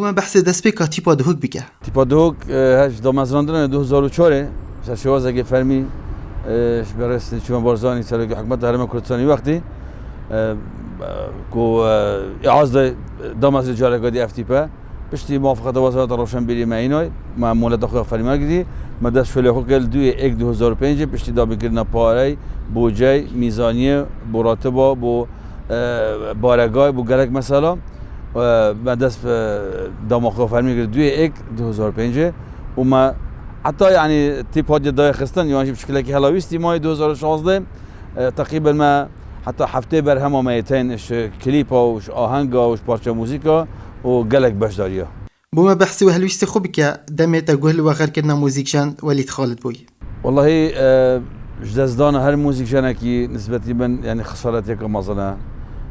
من بحث دست به تیپا دهوک بگه. تیپا دهوک هش دامزراندن 2004 سرشواز اگه فرمی برای چون بارزانی سر حکومت هرم کردستانی وقتی کو اعاده دامز رجال قدی افتیپا بشتی موافقت وزارت روشنبری معینای معمولات خو فرمی گیری مدرس شله خو قل 2005 بشتی دابی کردن پاره بودجه میزانیه براتبا بو بارگاه بو گلک مثلا مدرس دام خو فرمی گیری 2005 و ما حتی يعني تيب هادي داي خستن يعني بشكل كي هلاويستي ماي 2016 تقريبا ما حتى حفتي برهم وميتين اش كليبا وش آهنگا وش بارچه موسيقى وقلق باش داريا بوما بحثي وهلويستي خوب كا دمت اقول وغير كنا موزيكشان وليد خالد بوي والله جدزدان هر موزيكشان كي نسبة من يعني خسارتي كمازنا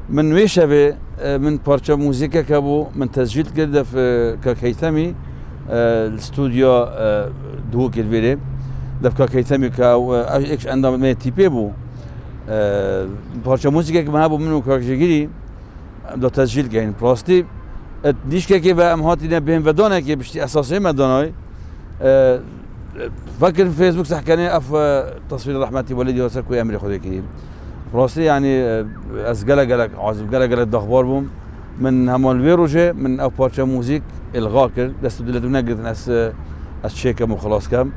من ويشبه من بارچه موسيقى كابو من تسجيل كده في كهيثمي الاستوديو دهوك الفيري دفكا كيتمي كا اكش عندما ما تيبي بو بارچه موسیقی که ما بو منو کارجگیری دو تسجیل کردیم پراستی دیش که به امهاتی نبیم و دانه که بشتی اساسی مدانای فکر فیسبوک سحکنه اف تصویر رحمتی ولدی و سر کوی امری خودی کردیم پراستی یعنی از گله عازم گله دخبار بوم من همان ویروجه من او پارچه موسیقی الغا کرد دست دلتو نگرتن از شیکم و خلاص کم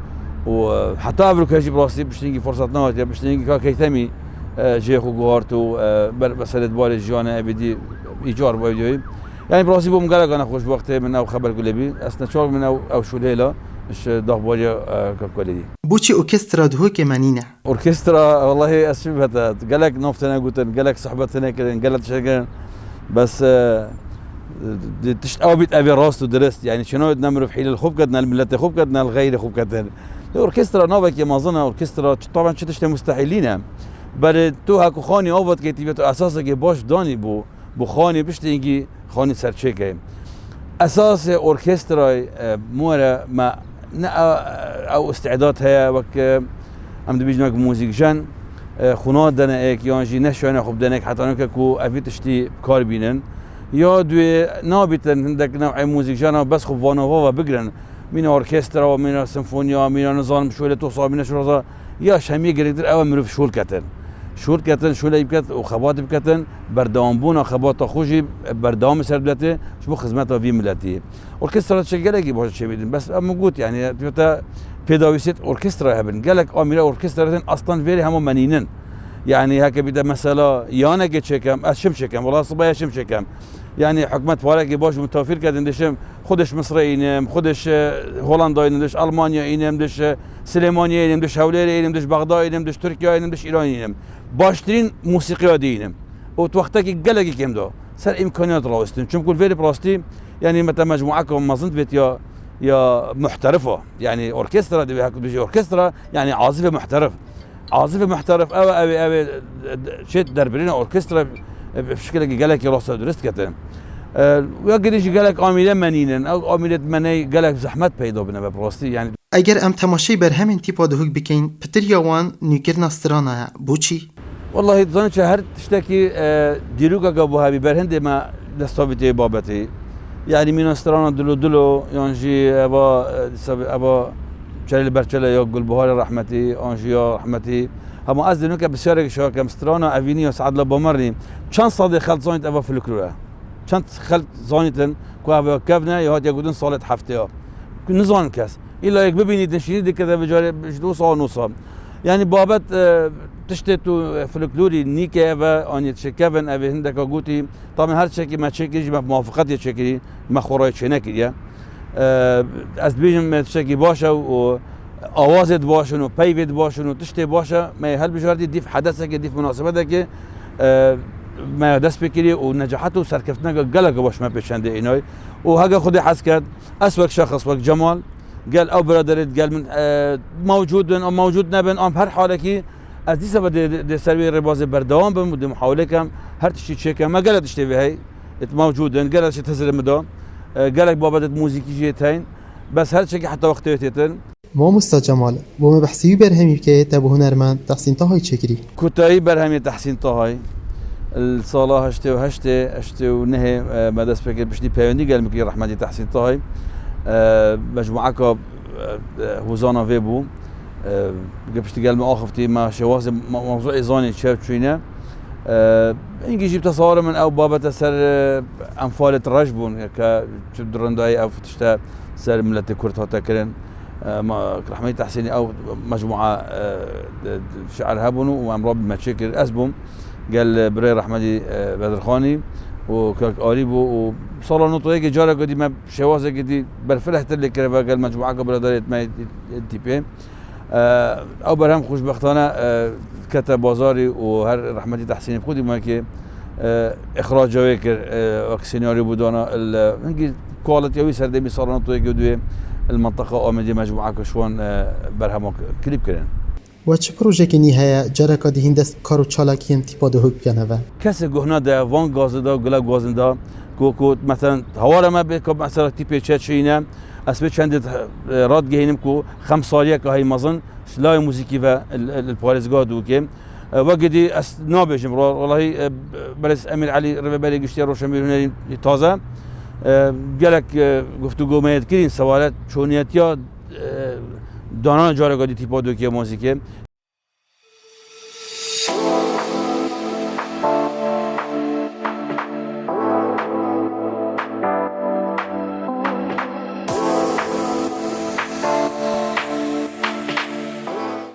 و حتی افرو کشی براستی بشتینگی فرصت نهاد یا بشتینگی که کیتمی جیخو گوارت و بسالت بال جیان ابدی ایجار باید یعنی براستی بوم گله گانه خوش وقته من او خبر گلبی اصلا چاق من او شولیلا اش دخباری کلکولی بوچی ارکسترا دهوک منینه ارکسترا والله اسمها گلک نفتنا گوتن گلک صحبتنا کردن گلک شگن بس تشت او بيت ابي راست ودرست يعني شنو بدنا نمر في حيل الخوف قدنا الملت خوف قدنا الغير خوف قدنا الاوركسترا نوبك يا مازنا اوركسترا طبعا شتشت مستحيلين بل تو هاكو خاني اوفت كيتيبتو اساسا باش داني بو خاني بشتينجي خاني سرچيكه اساس اوركسترا مورا ما او استعداد هيا وك ام دبيجناك موزيك جان خونات دنا ايك يانجي نشانه خوب دنك حتى انك كو افيتشتي كار بينن یا دوی نابیتن هندک نوع موزیکشان بس خوب وانوا و بگرن مین ارکسترا و مین سمفونیا مین نظام شوله تو صابین شورا یا شمی گریدر او مروف شول کتن شوله بکت و خبات بکتن بردام بون خبات خوشی بردام سردلته شبو خدمت وی ملتی ارکسترا چگله کی باشه چه بیدن بس ام گوت یعنی تو پیداویست ارکسترا هبن گلک امیر ارکسترا اصلا ویری همو منینن يعني هكا بدا مثلا يانا كتشكم اشم شكم والله صبايا شم شكم يعني حكومه فارق باش متوفر كدن دشم خودش مصريين خودش هولندا دش المانيا دش سليمانيا دش هولير دش بغداد دش تركيا دش ايران باشترين موسيقى دينم و وقتك قلقي كم دو سر امكانيات راستن چون كل فيري براستي يعني متى مجموعكم ما زنت بيت يا محترفه يعني اوركسترا دي هاك بيجي اوركسترا يعني عازف محترف او شيء دربلين اوركسترا بشكل قالك راس درست كتن ويقدرش قالك عامله منينن او عامله مني قالك زحمت پیدا بنه براستي يعني اگر ام تماشای بر همین تیپا دهوک بکین پتر یوان نیکرنا استرانا بوچی والله ظن شهر تشتكي ديروكا قبوها ببرهند ما دستوبتي بابتي يعني من استرانا دلو يانجي ابا چلی برچله یا گلبهار رحمتی آنجیا رحمتی هم از دنیا که بسیاری شو که مسترانا اوینی و سعد لبامرنی چند صادق خلط زانیت اوا فلکلوره چند خلط زانیتن که اوا کفنه یا هات یکودن سالت هفته ها نزان کس ایلا یک ببینید نشینید که بجاری بجدو سال نوسا یعنی بابت تشته تو فلکلوری نیکه و آنیت شکفن اوی هندکا گوتی طبعا هر چکی ما چکیش موافقت چکی ما خورای چنکی از بیشتر تشکی باشه و آوازت باشه و پیوت باشه و تشتی باشه ما هل بجاردی دیف حدثه که دیف مناسبته که ما دست بکری و نجاحت و سرکفتنه گله باش ما پیشنده اینای و هاگه خودی حس کرد اسوک شخص وقت جمال قال او برادرت قال من موجود نبن ام هر حاله کی از دیسه بده سروی رباز بردوام بمود محاوله کم هر تشی چکه ما قالت تشتی به موجودن قالت چه تزر مدام قالك بابا موسيقى جيتين بس هر شيء حتى وقت يتن ما مستر جمال بوم بحثي برهمي بكيت ابو هنرمند تحسين طهاي تشكري كتاي برهمي تحسين طهاي الصالة هشتي ونهي مدرسة فكر بشتي بيوندي قال مكي رحمتي تحسين طاهي مجموعة وزانا فيبو بشتي قال مآخفتي ما شواز موضوع إيزاني شاف شوينا اینگه جیب تصور من او بابت سر انفال ترجبون که درندای او فتشتا سر ملت كرد هاتا كرن رحمي تحسيني او مجموعة شعر هبونو وامراب متشكر اسبهم قال بري رحمدي بدرخاني وكاك قريبو وصار نقطة هيك جارة قدي ما شوازة قدي برفلحت اللي كربا قال مجموعة قبل داريت ما تي بي او برهم خوش بختانه كتب بازاري وهر رحمتي تحسيني بخودي ما كي اخراج جوي كر سيناريو بودانا هنجي كواليتي وي سردمي صار نطوي قدوي المنطقه امدي مجموعه كشوان برهم كليب كرين و چه پروژه نیه جرا کدی هندست کارو چالاکی انتیپاد هوک کنه کسی گهنا ده وان گاز دا گلا گاز دا کو مثلا هوارا ما بكم مثلا تيبي تشينا اسبه چند راد گهینم کو 5 سالیه که های مزن شلای موسیقی و البارزگاه دو که وقتی اس نابجم والله بلس امیر علی ربابی گشتی روشن هنری تازه گلک گفتگو میاد کردین سوالات چونیت یا دانان جارگادی تیپا دو که موسیقی